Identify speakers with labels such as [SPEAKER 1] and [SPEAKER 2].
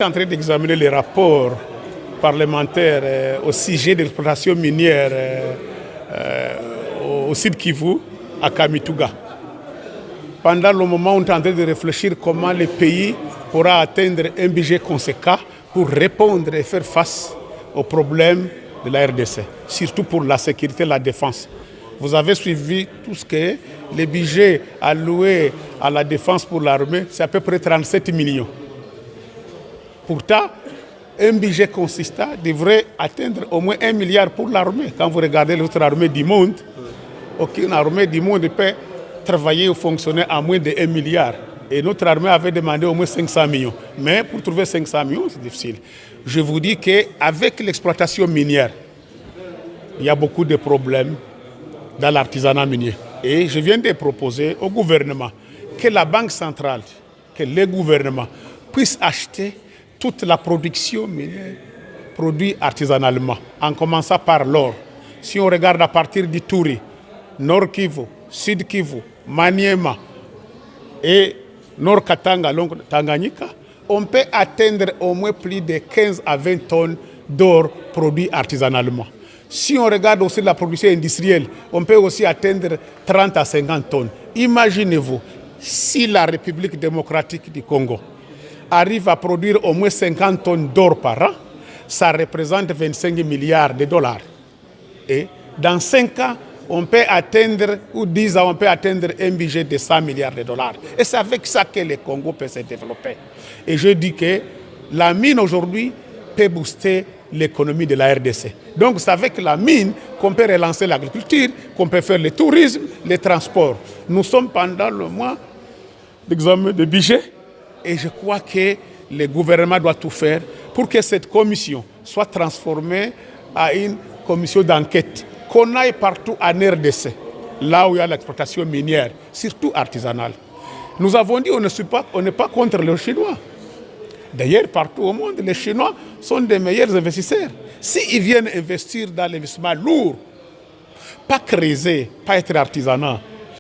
[SPEAKER 1] En train d'examiner les rapports parlementaires au sujet de l'exploitation minière au Sud Kivu, à Kamituga. Pendant le moment, on est en train de réfléchir comment le pays pourra atteindre un budget conséquent pour répondre et faire face aux problèmes de la RDC, surtout pour la sécurité et la défense. Vous avez suivi tout ce que les budgets alloués à la défense pour l'armée, c'est à peu près 37 millions. Pourtant, un budget consistant devrait atteindre au moins 1 milliard pour l'armée. Quand vous regardez l'autre armée du monde, aucune armée du monde peut travailler ou fonctionner à moins de 1 milliard. Et notre armée avait demandé au moins 500 millions. Mais pour trouver 500 millions, c'est difficile. Je vous dis qu'avec l'exploitation minière, il y a beaucoup de problèmes dans l'artisanat minier. Et je viens de proposer au gouvernement que la Banque centrale, que le gouvernement puisse acheter toute la production minière produite artisanalement, en commençant par l'or. Si on regarde à partir d'Ituri, Nord Kivu, Sud Kivu, Maniema et Nord Katanga, Tanganyika, on peut atteindre au moins plus de 15 à 20 tonnes d'or produit artisanalement. Si on regarde aussi la production industrielle, on peut aussi atteindre 30 à 50 tonnes. Imaginez-vous, si la République démocratique du Congo arrive à produire au moins 50 tonnes d'or par an, ça représente 25 milliards de dollars. Et dans 5 ans, on peut atteindre, ou 10 ans, on peut atteindre un budget de 100 milliards de dollars. Et c'est avec ça que le Congo peut se développer. Et je dis que la mine aujourd'hui peut booster l'économie de la RDC. Donc c'est avec la mine qu'on peut relancer l'agriculture, qu'on peut faire le tourisme, les transports. Nous sommes pendant le mois d'examen de budget. Et je crois que le gouvernement doit tout faire pour que cette commission soit transformée en une commission d'enquête, qu'on aille partout en RDC, là où il y a l'exploitation minière, surtout artisanale. Nous avons dit qu'on n'est pas contre les Chinois. D'ailleurs, partout au monde, les Chinois sont des meilleurs investisseurs. S'ils viennent investir dans l'investissement lourd, pas creuser, pas être artisanat,